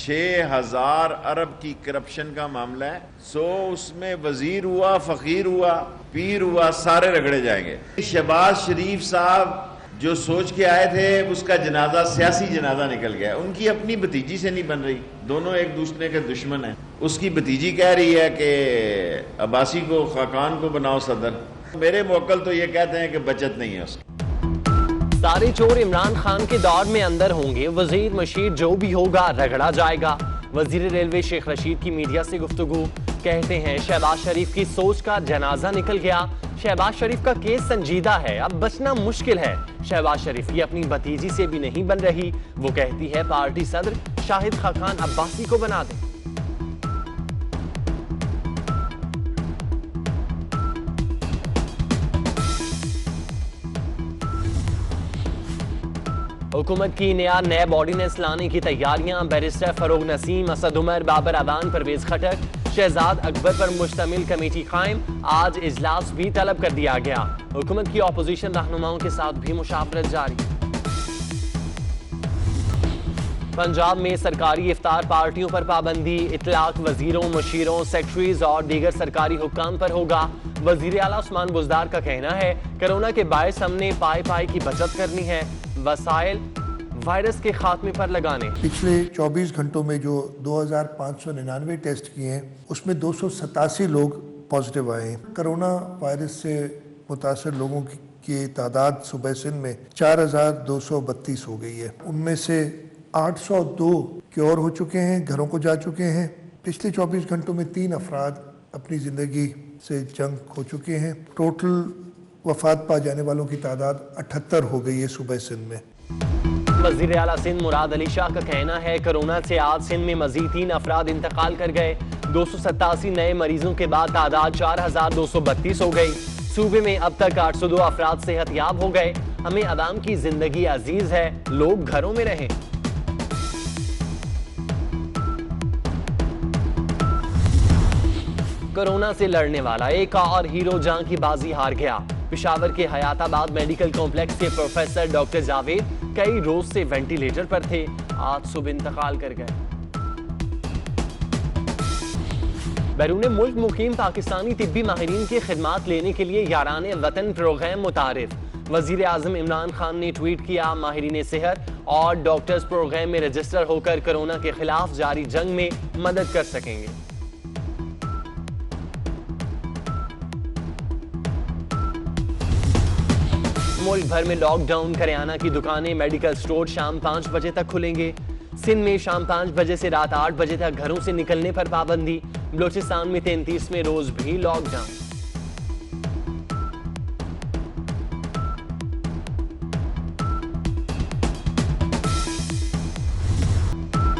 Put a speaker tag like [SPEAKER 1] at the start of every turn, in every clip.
[SPEAKER 1] 6,000 अरब की करप्शन का मामला है। सो उसमें वजीर हुआ, फकीर हुआ, पीर हुआ, सारे रगड़े जाएंगे। शहबाज शरीफ साहब जो सोच के आए थे उसका जनाजा सियासी जनाजा निकल गया। उनकी अपनी भतीजी से नहीं बन रही, दोनों एक दूसरे के दुश्मन हैं। उसकी भतीजी कह रही है कि अब्बासी को, खाकान को बनाओ सदर। मेरे मुवक्किल तो ये कहते हैं कि बचत नहीं है उसकी।
[SPEAKER 2] सारे चोर इमरान खान के दौर में अंदर होंगे। वजीर मशीर जो भी होगा रगड़ा जाएगा। वजीर रेलवे शेख रशीद की मीडिया से गुफ्तगू, कहते हैं शहबाज शरीफ की सोच का जनाजा निकल गया। शहबाज शरीफ का केस संजीदा है, अब बचना मुश्किल है। शहबाज शरीफ की अपनी भतीजी से भी नहीं बन रही। वो कहती है पार्टी सदर शाहिद खाकान अब्बासी को बना दे। हुकूमत की नया नैब ऑर्डिनेंस लाने की तैयारियां। बैरिस्टर फरोग नसीम, असद उमर, बाबर अवान, परवेज खटक, शहजाद अकबर पर मुश्तमिल कमेटी कायम। आज इजलास भी तलब कर दिया गया। हुकूमत की ऑपोजिशन रहनुमाओं के साथ भी मुशावरत जारी। पंजाब में सरकारी इफ्तार पार्टियों पर पाबंदी। इतलाक वजीरों, मुशीरों, सेक्रेटरीज और दीगर सरकारी हुक्काम पर होगा। वजीर आला उस्मान बुज़दार का कहना है कोरोना के बायस हमने पाई की बचत करनी है, वसाइल वायरस के खात्मे पर लगाने।
[SPEAKER 3] पिछले 24 घंटों में जो 2599 टेस्ट किए हैं उसमें 287 लोग पॉजिटिव आए हैं। कोरोना वायरस से मुतासर लोगों की तादाद सुबह सिंध में 4232 हो गई है। उनमें से 802 क्योर हो चुके हैं, घरों को जा चुके हैं। पिछले 24 घंटों में 3 अफराद अपनी ज़िंदगी से जंग हो चुके हैं। टोटल वफात पा जाने वालों की तादाद 78 हो गई है सुबह सिंध में।
[SPEAKER 2] वज़ीर आला सिंध मुराद अली शाह का कहना है कोरोना से आज सिंध में मजीद 3 अफराद इंतकाल कर गए। 287 नए मरीजों के बाद तादाद 4232 हो गई। सूबे में अब तक 802 अफराद सेहतयाब हो गए। हमें अवाम की जिंदगी अजीज है, लोग घरों में रहें। कोरोना से लड़ने वाला एक और हीरो जान की बाजी हार गया। पेशावर के हयाताबाद मेडिकल कॉम्प्लेक्स के प्रोफेसर डॉक्टर जावेद कई रोज से वेंटिलेटर पर थे, आज सुबह इंतकाल कर गए। बैरून मुल्क मुकीम पाकिस्तानी तिब्बी माहिरीन की खिदमात लेने के लिए याराने वतन प्रोग्राम मुतारिफ। वजीर आजम इमरान खान ने ट्वीट किया, माहिरीन सेहत और डॉक्टर्स प्रोग्राम में रजिस्टर होकर कोरोना के खिलाफ जारी जंग में मदद कर सकेंगे। मुल्क भर में लॉकडाउन। करियाना की दुकानें, मेडिकल स्टोर शाम 5 बजे तक खुलेंगे। सिंध में शाम 5 बजे से रात 8 बजे तक घरों से निकलने पर पाबंदी। बलोचिस्तान में 33वें रोज भी लॉकडाउन।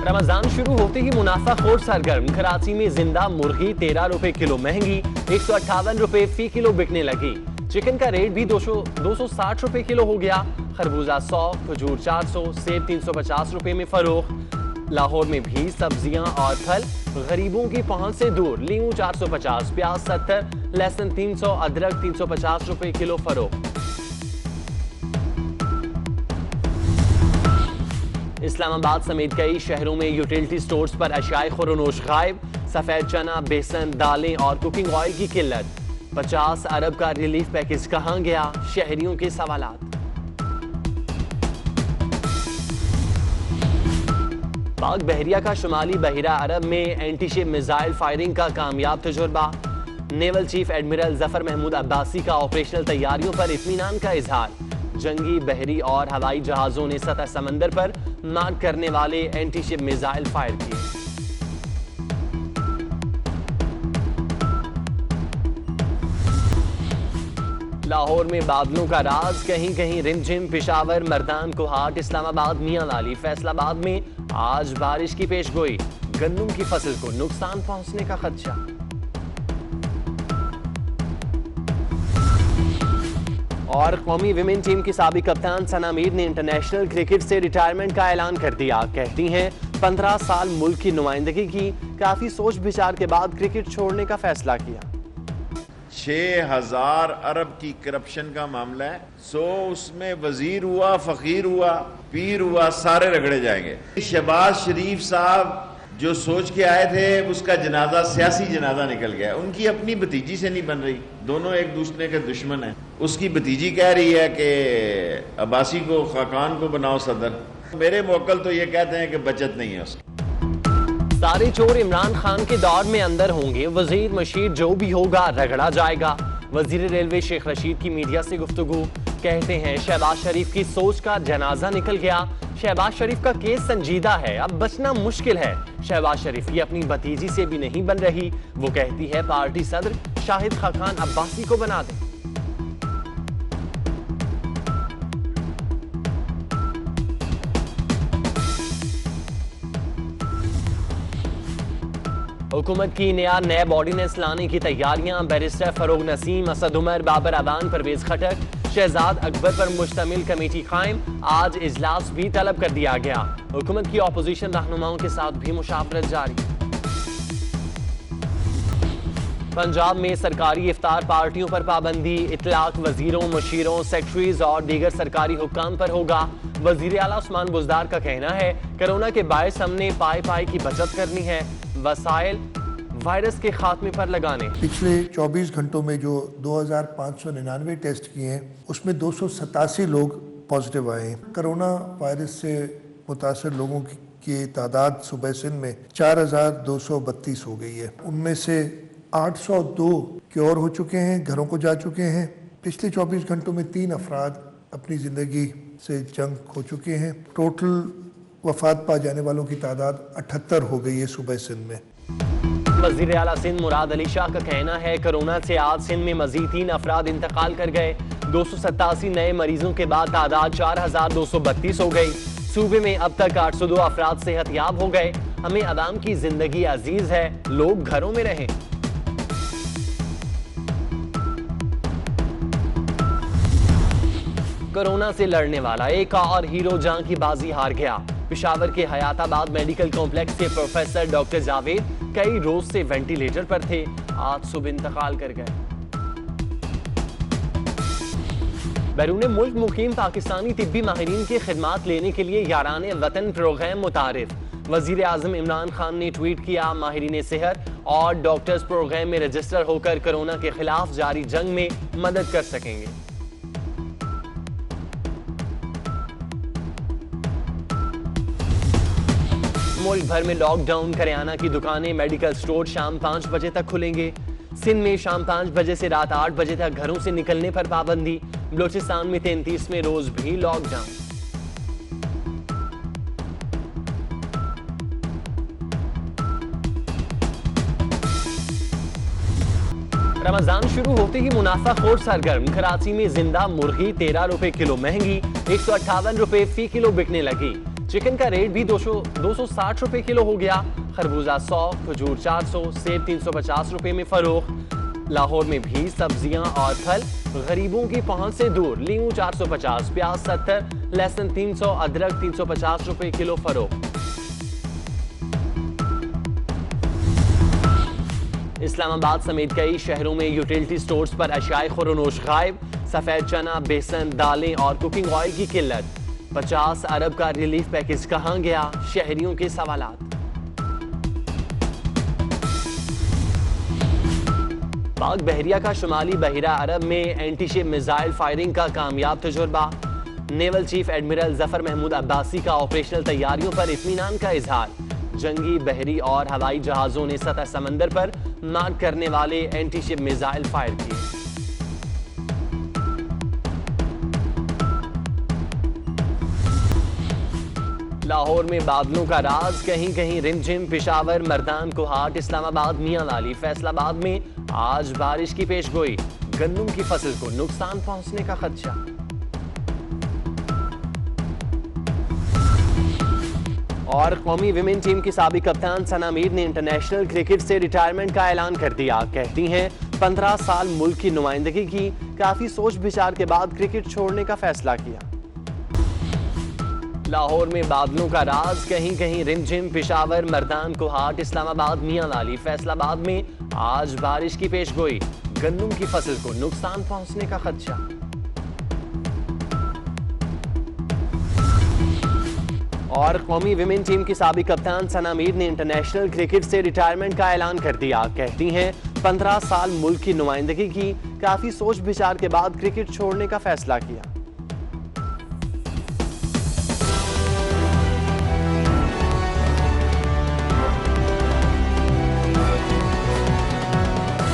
[SPEAKER 2] रमजान शुरू होते ही मुनाफाखोर सरगर्म। कराची में जिंदा मुर्गी 13 रुपए किलो महंगी, 158 रुपए फी किलो बिकने लगी। चिकन का रेट भी 260 रुपए किलो हो गया। खरबूजा 100, खजूर 400, सेब 350 रुपए में फरोख्त। लाहौर में भी सब्जियां और फल गरीबों की पहुंच से दूर। लीमू 450, प्याज 70, लहसुन 300, अदरक 350 रुपए किलो फरोख्त। इस्लामाबाद समेत कई शहरों में यूटिलिटी स्टोर्स पर अशियाए खुरनोश गायब। सफेद चना, बेसन, दालें और कुकिंग ऑयल की किल्लत। 50 अरब का रिलीफ पैकेज कहां गया, शहरियों के सवालात। पाक बहरिया का शुमाली बहिरा अरब में एंटीशिप मिसाइल फायरिंग का कामयाब तजुर्बा। Naval chief admiral Zafar Mahmood Abbasi का ऑपरेशनल तैयारियों पर इत्मीनान का इजहार। जंगी, बहरी और हवाई जहाजों ने सतह समंदर पर मार करने वाले एंटीशिप मिसाइल फायर किए। लाहौर में बादलों का राज, कहीं कहीं रिमझिम। पेशावर, मर्दान, कोहाट, इस्लामाबाद, मियांवाली, फैसलाबाद में आज बारिश की पेशगोई। गन्नम की फसल को नुकसान पहुंचने का खदशा। और कौमी विमेन टीम की साबिक कप्तान सना मीर ने इंटरनेशनल क्रिकेट से रिटायरमेंट का ऐलान कर दिया। कहती हैं 15 साल मुल्क की नुमाइंदगी की, काफी सोच विचार के बाद क्रिकेट छोड़ने का फैसला किया।
[SPEAKER 1] 6,000 अरब की करप्शन का मामला है। सो उसमें वजीर हुआ, फकीर हुआ, पीर हुआ, सारे रगड़े जाएंगे। शहबाज शरीफ साहब जो सोच के आए थे उसका जनाजा सियासी जनाजा निकल गया। उनकी अपनी भतीजी से नहीं बन रही, दोनों एक दूसरे के दुश्मन हैं। उसकी भतीजी कह रही है कि अब्बासी को, खाकान को बनाओ सदर। मेरे मोकल तो ये कहते हैं कि बचत नहीं है उसकी।
[SPEAKER 2] सारे चोर इमरान खान के दौर में अंदर होंगे, वजीर मशीर जो भी होगा रगड़ा जाएगा। वजीर रेलवे शेख रशीद की मीडिया से गुफ्तगू, कहते हैं शहबाज शरीफ की सोच का जनाजा निकल गया। शहबाज शरीफ का केस संजीदा है, अब बचना मुश्किल है। शहबाज शरीफ की अपनी भतीजी से भी नहीं बन रही। वो कहती है पार्टी सदर शाहिद खाकान अब्बासी को बना दे। हुकूमत की नया नैब ऑर्डिनेंस लाने की तैयारियां। बैरिस्टर फरोग नसीम, असद उमर, बाबर अबान, परवेज खटक, शहजाद अकबर पर मुश्तमिल कमेटी कायम। आज इजलास भी तलब कर दिया गया। हुकूमत की ऑपोजिशन रहनुमाओं के साथ भी मुशावरत जारी। पंजाब में सरकारी इफ्तार पार्टियों पर पाबंदी। इतलाक वजीरों, मुशीरों, सेक्रेटरीज और दीगर सरकारी हुक्काम पर होगा। वजीर आला उस्मान बुज़दार का कहना है कोरोना के बायस हमने पाई की बचत करनी है, वसाइल वायरस के खात्मे पर लगाने।
[SPEAKER 3] पिछले 24 घंटों में जो 2599 टेस्ट किए हैं उसमें 287 लोग पॉजिटिव आए हैं। कोरोना वायरस से मुतासर लोगों की तादाद सुबह सिंध में 4232 हो गई है। उनमें से 802 क्योर हो चुके हैं, घरों को जा चुके हैं। पिछले 24 घंटों में 3 अफराद अपनी ज़िंदगी से जंग खो चुके हैं। टोटल वफात पा जाने वालों की तादाद 78 हो गई है सुबह सिंध में।
[SPEAKER 2] वज़ीर आला सिंध मुराद अली शाह का कहना है कोरोना से आज सिंध में मजीद 3 अफराद इंतकाल कर गए। 287 नए मरीजों के बाद तादाद 4232 हो गई। सूबे में अब तक 802 अफराद सेहतयाब हो गए। हमें अवाम की जिंदगी अजीज है, लोग घरों में रहें। कोरोना से लड़ने वाला एक और हीरो जान की बाजी हार गया। पेशावर के हयाताबाद मेडिकल कॉम्प्लेक्स के प्रोफेसर डॉक्टर जावेद कई रोज से वेंटिलेटर पर थे, आज सुबह इंतकाल कर गए। बैरून मुल्क मुकीम पाकिस्तानी तिब्बी माहिरीन की खिदमात लेने के लिए यारान वतन प्रोग्राम मुतारिफ। वजीर आजम इमरान खान ने ट्वीट किया, माहिरीन सेहत और डॉक्टर्स प्रोग्राम में रजिस्टर होकर कोरोना के खिलाफ जारी जंग में मदद कर सकेंगे। मुल्क भर में लॉकडाउन। करियाना की दुकानें, मेडिकल स्टोर शाम 5 बजे तक खुलेंगे। सिंध में शाम 5 बजे से रात 8 बजे तक घरों से निकलने पर पाबंदी। बलोचिस्तान में 33वें रोज भी लॉकडाउन। रमजान शुरू होते ही मुनाफाखोर सरगर्म। कराची में जिंदा मुर्गी 13 रुपए किलो महंगी, 158 रुपए फी किलो बिकने लगी। चिकन का रेट भी 260 रुपए किलो हो गया। खरबूजा 100, खजूर 400, सेब 350 रुपए में फरोख्त। लाहौर में भी सब्जियां और फल गरीबों की पहुंच से दूर। लीमू 450, प्याज 70, लहसुन 300, अदरक 350 रुपए किलो फरोख्त। इस्लामाबाद समेत कई शहरों में यूटिलिटी स्टोर्स पर अशियाए खुरनोश गायब। सफेद चना, बेसन, दालें और कुकिंग ऑयल की किल्लत। 50 अरब का रिलीफ पैकेज कहां गया, शहरियों के सवालात। पाक बहरिया का शुमाली बहिरा अरब में एंटीशिप मिसाइल फायरिंग का कामयाब तजुर्बा। Naval chief admiral Zafar Mahmood Abbasi का ऑपरेशनल तैयारियों पर इत्मीनान का इजहार। जंगी, बहरी और हवाई जहाजों ने सतह समंदर पर मार करने वाले एंटीशिप मिसाइल फायर किए। लाहौर में बादलों का राज, कहीं कहीं रिमझिम। पेशावर, मर्दान, कोहाट, इस्लामाबाद, मियांवाली, फैसलाबाद में आज बारिश की पेशगोई। गन्नम की फसल को नुकसान पहुंचने का खदशा। और कौमी विमेन टीम की साबिक कप्तान सना मीर ने इंटरनेशनल क्रिकेट से रिटायरमेंट का ऐलान कर दिया। कहती हैं 15 साल मुल्क की नुमाइंदगी की, काफी सोच विचार के बाद क्रिकेट छोड़ने का फैसला किया। लाहौर में बादलों का राज, कहीं कहीं रिमझिम। पेशावर, मर्दान, कोहाट, इस्लामाबाद, मियांवाली, फैसलाबाद में आज बारिश की पेशगोई। गन्नम की फसल को नुकसान पहुंचने का खदशा। और कौमी विमेन टीम की साबिक कप्तान सना मीर ने इंटरनेशनल क्रिकेट से रिटायरमेंट का ऐलान कर दिया। कहती हैं 15 साल मुल्क की नुमाइंदगी की, काफी सोच विचार के बाद क्रिकेट छोड़ने का फैसला किया।